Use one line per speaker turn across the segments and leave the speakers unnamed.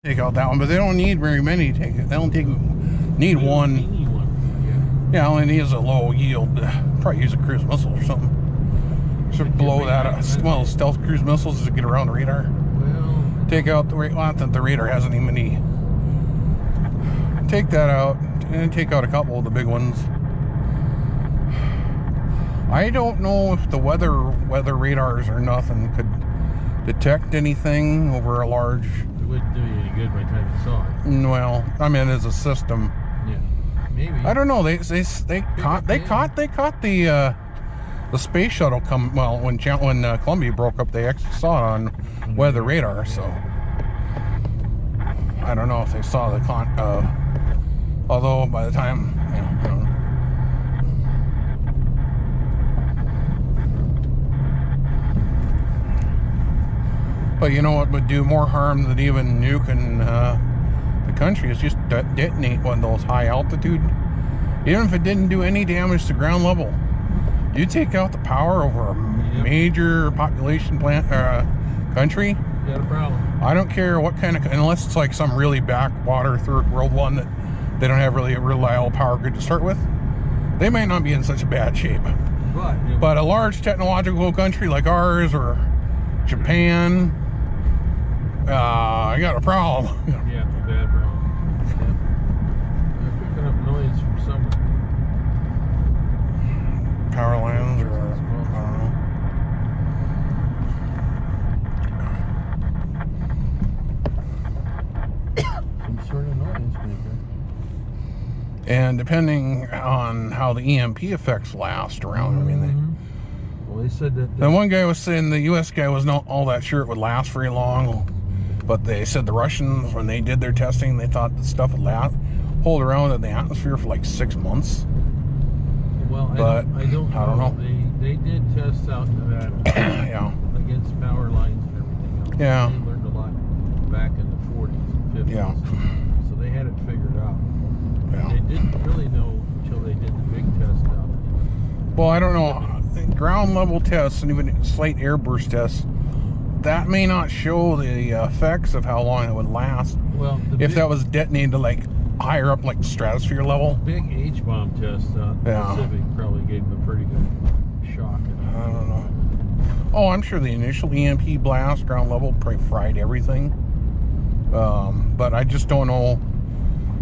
take out that one, but they don't need very many. They don't need one. Yeah, all it needs is a low yield. Probably use a cruise missile or something. Should blow that up. One of those stealth cruise missiles to get around the radar.
Well,
take out the radar. Not that the radar hasn't even any. Take that out and take out a couple of the big ones. I don't know if the weather radars or nothing could detect anything over a large.
It wouldn't do you any good by the time you saw it.
Well, I mean, as a system.
Yeah, maybe.
I don't know. They caught the space shuttle come. Well, when Columbia broke up, they actually saw it on weather radar. So I don't know if they saw the although by the time, you know. But you know what would do more harm than even nuking the country is just detonate one of those high altitude. Even if it didn't do any damage to ground level, you take out the power over a major population country.
You got a problem.
I don't care what kind of, unless it's like some really backwater third world one that they don't have really a reliable power grid to start with. They might not be in such a bad shape. But a large technological country like ours or Japan, I got a problem.
Yeah, a bad problem. Yeah. They're picking up noise from somewhere.
Power lines or I don't
know. Some sort of noise maker.
And depending on how the EMP effects last around, I mean,
well, they said that.
And one guy was saying the U.S. guy was not all that sure it would last very long, but they said the Russians, when they did their testing, they thought the stuff would hold around in the atmosphere for like 6 months.
Well,
but
I don't know. They did test out Nevada.
Yeah.
Against power lines and everything else.
Yeah.
They learned a lot back in the 40s and 50s.
Yeah.
So they had it figured out.
Yeah.
They didn't really know until they did the big test out.
Well, I don't know. Ground level tests and even slight airburst tests, that may not show the effects of how long it would last.
Well,
if that was detonated to like higher up, like stratosphere level.
Big H-bomb test out Pacific probably gave them a pretty good shock.
I don't know. Oh, I'm sure the initial EMP blast, ground level, probably fried everything. But I just don't know.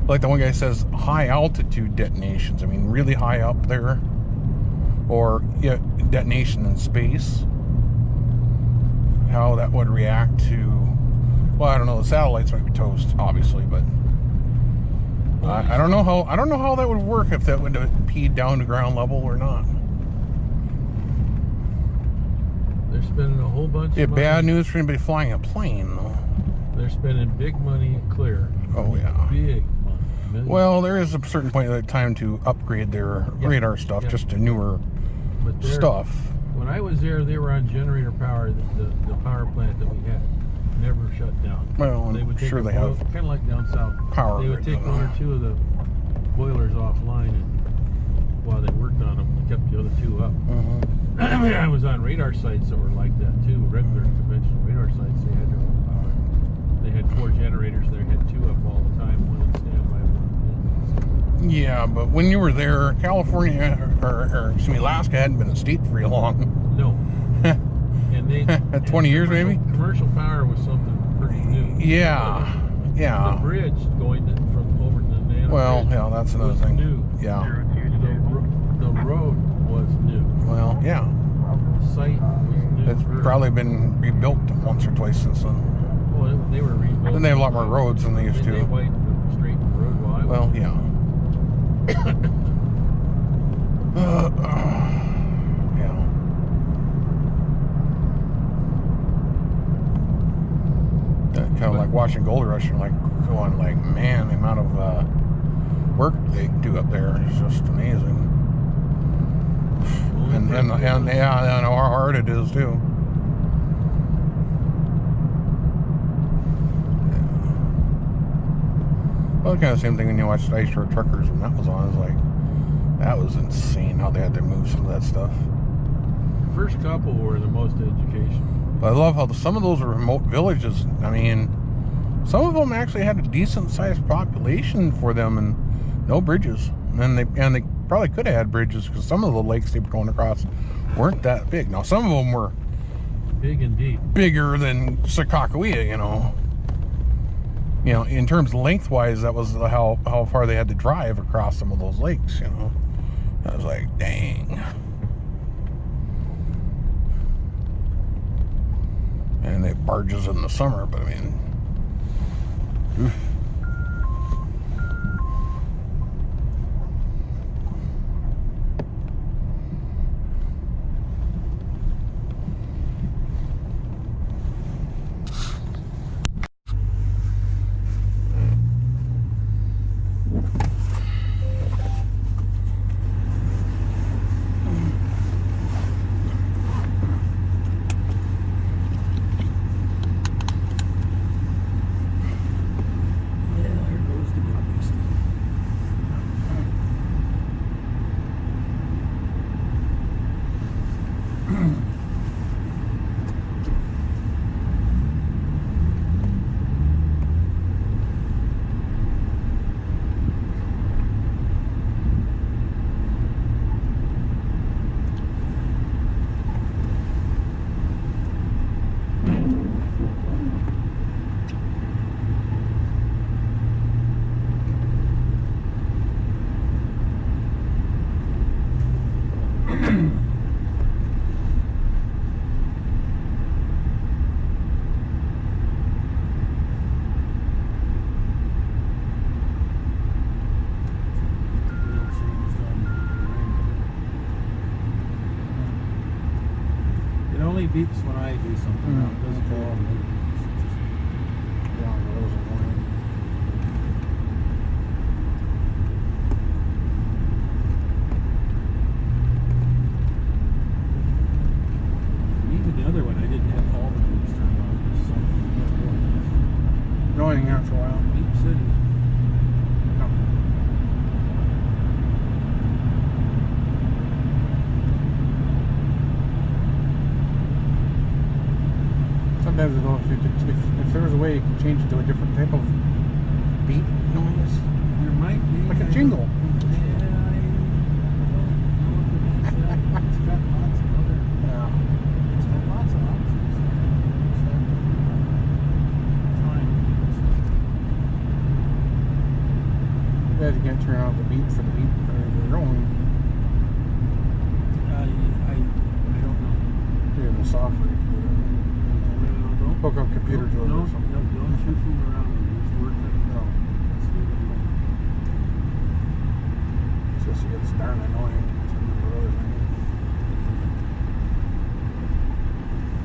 Like the one guy says, high altitude detonations. I mean, really high up there. Or detonation in space, how that would react to, well, I don't know, the satellites might be toast, obviously, but I don't know how that would work, if that would impede down to ground level or not.
They're spending a whole bunch of money.
Bad news for anybody flying a plane, though.
They're spending big money at Clear.
Oh, yeah.
Big money.
Well, there is a certain point of time to upgrade their radar stuff just to newer stuff.
When I was there, they were on generator power. The power plant that we had never shut down.
Well,
they would
sure they have
kind of like down south.
Power.
They would take one or two of the boilers offline, and while they worked on them, they kept the other two up. I was on radar sites that were like that too. Regular conventional radar sites, they had their own power. They had 4 generators there, had 2 up all the time, one in standby, one in.
Yeah, but when you were there, California, or excuse me, Alaska hadn't been a state for very long.
No. And they
20 years maybe?
Commercial power was something pretty new.
Yeah.
The bridge going from over to the Nano.
Well, yeah, that's another thing.
New.
Yeah.
The road was new.
Well, yeah.
The site was new.
It's probably been rebuilt once or twice since then.
Well, they were rebuilt.
Then they have a lot more roads than they used to.
They widened the straight road while I was.
Well, yeah. Kind of like watching Gold Rush and like going like, man, the amount of work they do up there is just amazing. And yeah, and how hard it is too. Well, kind of the same thing when you watched Ice Shore Truckers when that was on. It's like, that was insane how they had to move some of that stuff.
The first couple were the most educational.
But I love how some of those are remote villages. I mean, Some of them actually had a decent sized population for them and no bridges. And they probably could have had bridges because some of the lakes they were going across weren't that big. Now some of them were
big and deep, bigger
than Sakakawea, you know. You know, in terms of lengthwise, that was how far they had to drive across some of those lakes, you know. I was like, dang. And they have barges in the summer, but I mean, oof.
Beeps when I do something. It doesn't go off. Even the other one, I didn't have all the beeps turned on.
Annoying after a while.
Beep City.
Sometimes I don't know if there was a way you could change it to a different type of beat noise.
There might be.
Like a jingle.
Yeah, I don't know if it is. It's got lots of other.
Yeah.
It's got lots of options.
Too bad you can't turn off the beat for the beat or your own.
I don't know.
Yeah, the software. Hook up computer to it or something.
Don't you fool around with it. It's working.
No.
Let's leave it alone.
It's just it's darn annoying.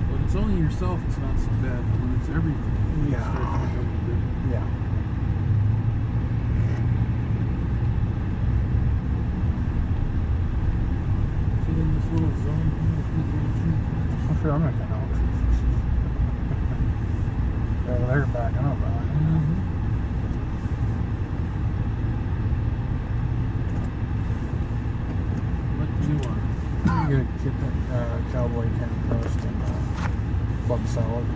When it's only yourself, it's not so bad. But when it's everything,
yeah.
It starts becoming big.
Yeah.
Fit in this little zone.
I'm sure I'm not gonna know. They're backing up.
What do you want?
I'm gonna get that cowboy can crust and club salad.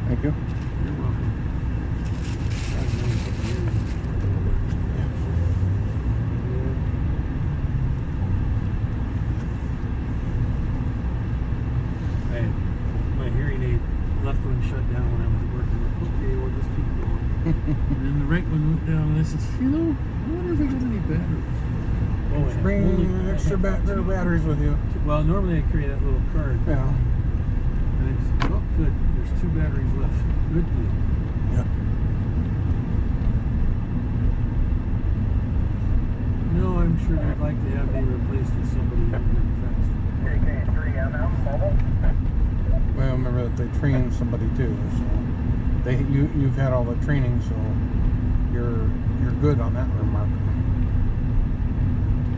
Thank you.
You're welcome. Hey, my hearing aid left one shut down when I was working. Okay, we'll just keep going. And then the right one went down, and I said, you know, I wonder if I got any batteries. Oh, I
Bring
only
extra batteries with you.
Well, normally I create that little card.
Yeah.
And I said, oh, good. There's 2 batteries left. Good deal.
Yep.
No, I'm sure they'd like to have me replaced with somebody who can faster.
Well, remember that they trained somebody too, so. You've had all the training, so you're good on that remark.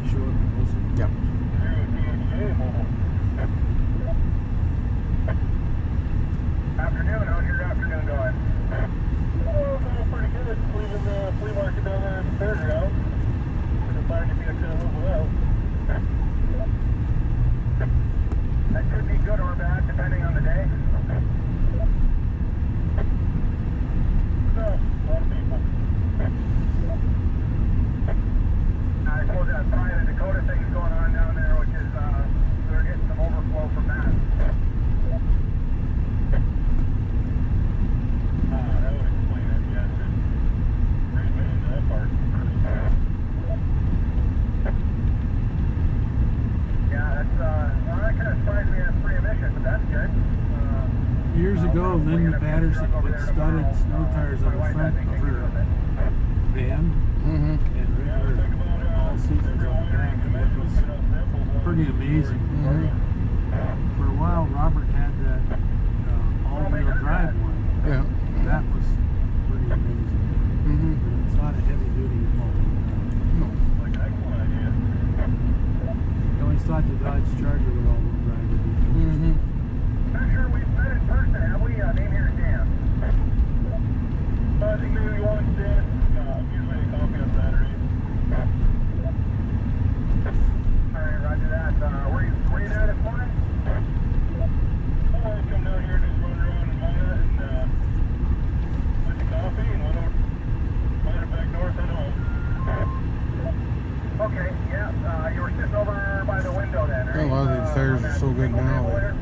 Sure.
Yeah.
Afternoon, how's your afternoon going? Oh, going pretty good. Leaving the flea market down there at the fairground. Gonna find if you could move out. That could be good or bad depending on the day. So, a lot of people. I suppose that's probably the Dakota thing's going on down there, which is, we're getting some overflow from that. That would explain it, yes. Pretty bit into that part. Yeah, that's, well, that kind of surprised me as pre-emission, but that's good.
Years ago, Linda Patterson put studded snow tires on the front of her van
Mm-hmm.
and regular all seasons on the back, and that was pretty amazing.
Mm-hmm.
For a while, Robert had that all-wheel drive one.
Yeah.
That was pretty amazing.
Mm-hmm.
But it's not a heavy-duty all-wheel drive.
No.
Like, excellent idea.
I always thought the Dodge Charger with all-wheel drive would be interesting.
Not sure we've met in person, have we? Name here is Dan. I think maybe once, Dan. Usually a coffee on Saturday. Alright, roger that. Were you there this morning? Oh, I come down here and just run around and mine it and went to coffee and went over, mine it back north and home. Okay, yeah, you were sitting over by the window then, right?
A lot of these tires are so good now that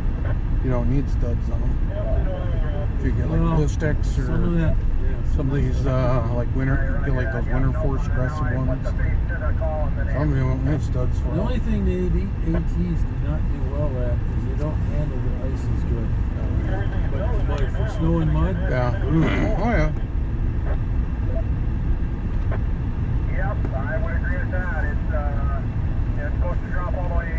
you don't need studs on them. If you get like Blistex
Some of
or
that,
some of these like winter, get like those Winter Force aggressive ones. Some of them don't need studs for
the
them.
only thing the ATs do not do well at is they don't handle the ice as good. But for snow and mud,
Yeah. Oh yeah.
Yep, I would agree with that. It's supposed to drop all the way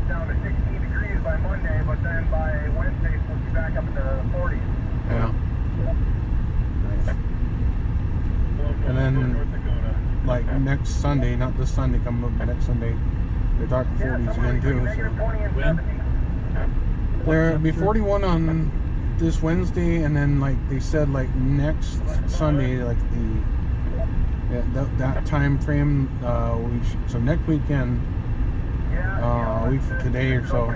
down to 16 degrees by Monday, but then by Wednesday it's supposed to be back up into the 40s.
Yeah. Nice. And then like next Sunday, not this Sunday coming up, but next Sunday, they're talking 40s again too.
Negative
So
20 and
When?
70.
there'll be 41 on this Wednesday, and then like they said, like next Sunday, like that time frame, so next weekend, a week from today or so,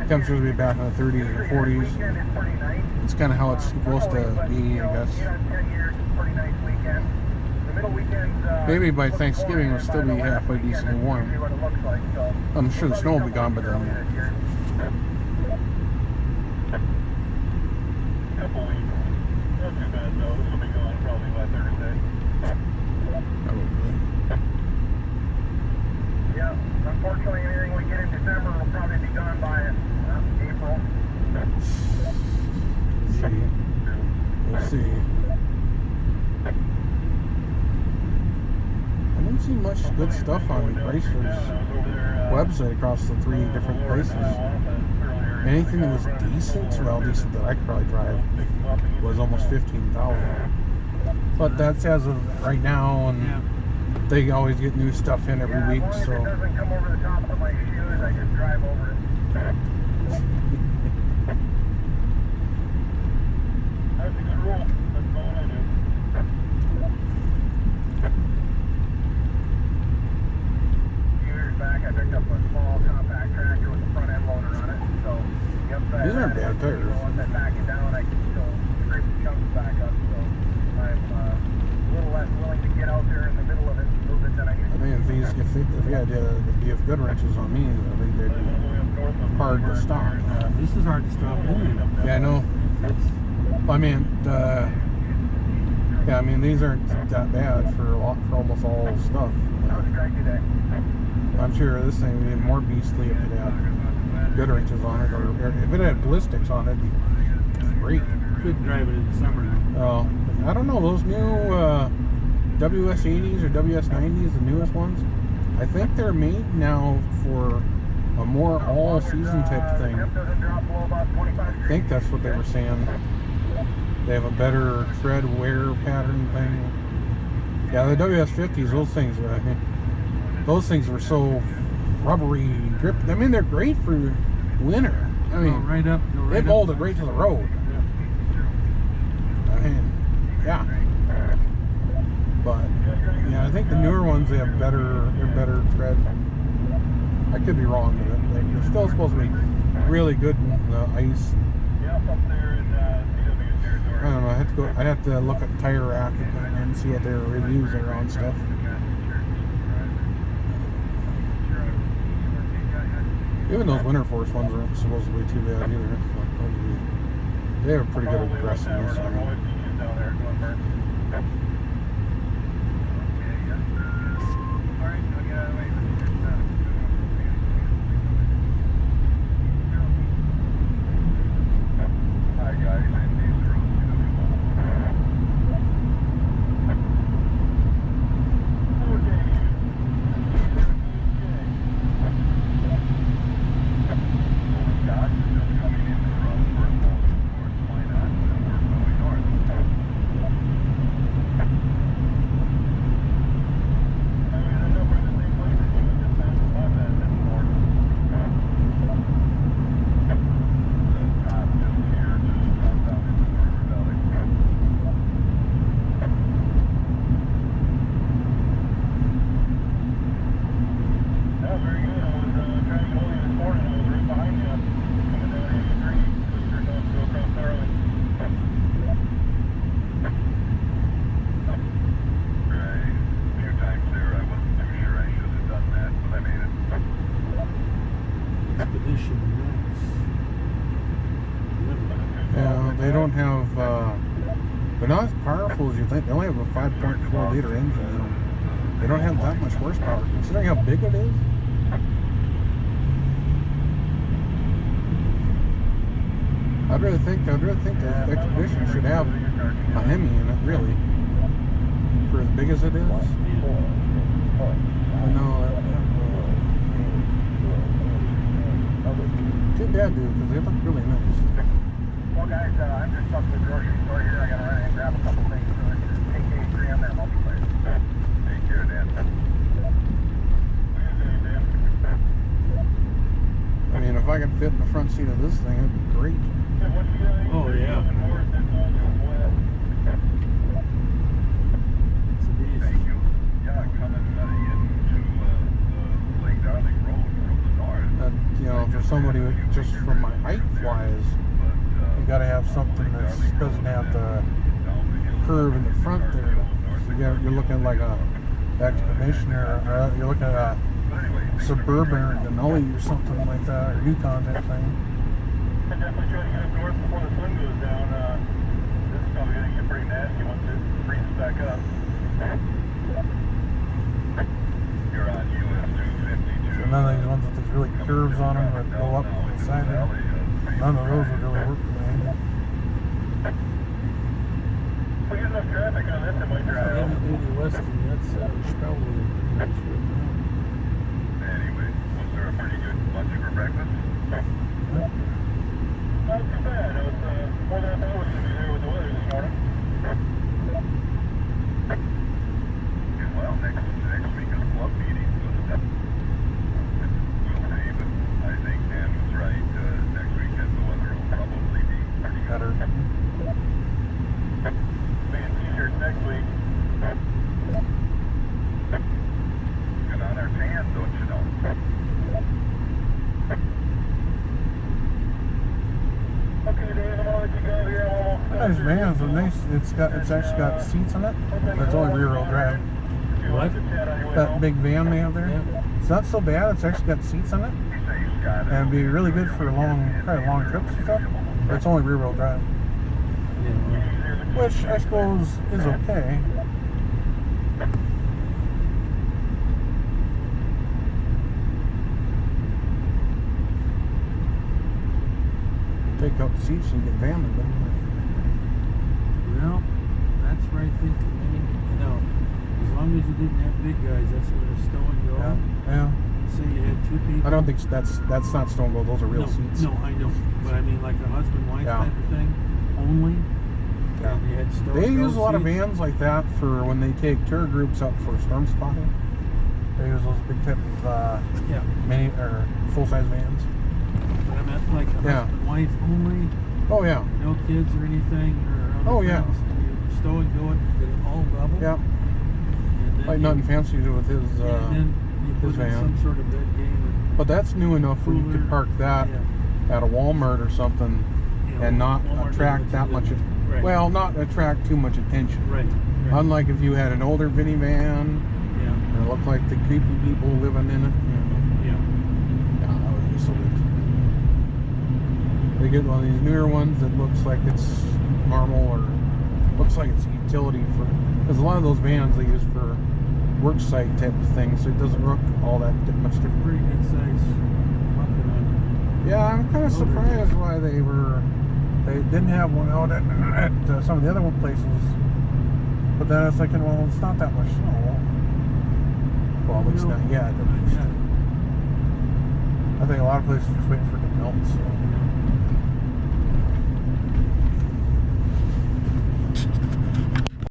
temperatures will be back in the 30s or 40s. It's kind of how it's supposed to be, I guess. Maybe by Thanksgiving we'll still be halfway decently warm. I'm sure the snow will be gone by then.
Couple weeks. Not too bad though. This will be gone probably by Thursday.
Probably.
Yeah. Unfortunately, anything we get in December will probably be gone by April.
See. We'll see. I didn't see much good stuff on Chrysler's website across the 3 different places. Anything that was decent, well, decent that I could probably drive, was almost 15,000. But that's as of right now, and they always get new stuff in every week, so.
If it doesn't come over the top of my shoes, I just drive over it. That's a good rule. That's all I do. Years back, I picked up a small compact tractor with a front end loader on it. So the upside
These aren't bad tires.
Once I back it down, I can still scrape the chunks back up. So I'm a little less willing to get out there in the middle of it and move it than I used
I
to.
mean, if you had the good wrenches on me, I think they'd be hard to stop.
this is hard to stop anyway.
Yeah, I know. I mean, yeah, I mean, these aren't that bad for almost all stuff.
That was a great day.
I'm sure this thing would be more beastly if it had good wrenches on it, or if it had ballistics on it, it'd be great.
Couldn't drive it in the summer now.
I don't know, those new WS80s or WS90s, the newest ones, I think they're made now for a more all-season type thing. I think that's what they were saying. They have a better tread wear pattern thing. Yeah, the WS50s, those things were so rubbery, grip. I mean, they're great for winter. I mean,
Go right up.
they molded right to the road. I mean, yeah. But yeah, I think the newer ones, they have better tread. I could be wrong, but they're still supposed to be really good in the ice. I don't know. I'd have to look at Tire Rack and see what their reviews are on stuff. Even those Winter Force ones aren't supposed to be too bad either. They have a pretty good aggressiveness. I mean. Yeah, they don't have, they're not as powerful as you think. They only have a 5.4 liter engine in them. They don't have that much horsepower, considering how big it is. I'd rather think the Expedition should have a Hemi in it, really, for as big as it is. I know. Too bad, dude, because they look really nice.
Well, guys, I'm just up to the grocery store here. I gotta run and grab a couple things for the AK3 on that multiplayer. Take care, Dan.
I mean, if I could fit in the front seat of this thing, it'd be great.
Oh, yeah. It's a beast.
Thank you. Yeah, coming into the Lake Darling Road from the north.
You know, for somebody just from my height wise, you got to have something that doesn't have the curve in the front there. So you're looking like a Expedition, or you're looking at a Suburban or Denali or something like that, or Yukon type thing.
I definitely try to get up north before the sun goes down. This is probably going to get pretty nasty once it freezes back up. You're on US 252.
So none of these ones with these really curves on them that go up the side there, none of those would really work for me.
If we get enough traffic on this, it might dry out.
Heavy-duty Westie, that's probably nice right now.
Anyway, was there a pretty good lunch for breakfast? Not too bad. It was more than I thought it was going to be there with the weather this morning. Well, next week is club meeting, so we'll see, but I think Dan was right. Next weekend the weather will probably be pretty
Better.
Being t-shirts next week. Get on our tan, don't you know? Okay, Dan, I'm gonna let you go here.
Nice van, so nice. It's actually got seats in it. But it's only rear wheel drive.
What?
That big van they have there.
Yeah.
It's not so bad. It's actually got seats in it, and it'd be really good for probably long trips and stuff. But it's only rear wheel drive, which I suppose is okay. Take out the seats and get van in them.
Well, that's where I think, you know, as long as you didn't have big guys, that's where the stowing go.
Yeah.
Say you had two people.
I don't think that's not stone gold. Those are real seats.
No, I know. But I mean, like a husband-wife
Yeah.
type of thing, only.
Yeah.
And you had stowed
They use a lot of
seats.
vans like that for when they take tour groups up for storm spotting. They use those big type of
Yeah.
mini or full-size vans.
But I meant like a
Yeah.
husband, wife only,
Oh yeah,
no kids or anything, or other
Oh, yeah.
friends. And you stow and go and get it all level.
yeah.
And then
Like
you,
nothing fancy to do with his.
and then you
his
put in
van.
some sort of bed game.
But that's new enough where you could
Cooler.
park that at a Walmart or something
Yeah,
and not
Walmart
attract
doesn't
that much.
do that. Right.
Well, not attract too much attention.
Right.
Unlike if you had an older minivan
Yeah.
and it looked like the creepy people living in it.
Yeah.
Yeah, that would be sweet. They get one of these newer ones that looks like it's normal or looks like it's a utility for. Because a lot of those vans they use for work site type of things, so it doesn't look all that much different.
Pretty good size.
Yeah, I'm kind of surprised why they didn't have one out at some of the other places. But then I was thinking, well, it's not that much snow. Well, at least not yet. At least. I think a lot of places are just waiting for it to melt. So.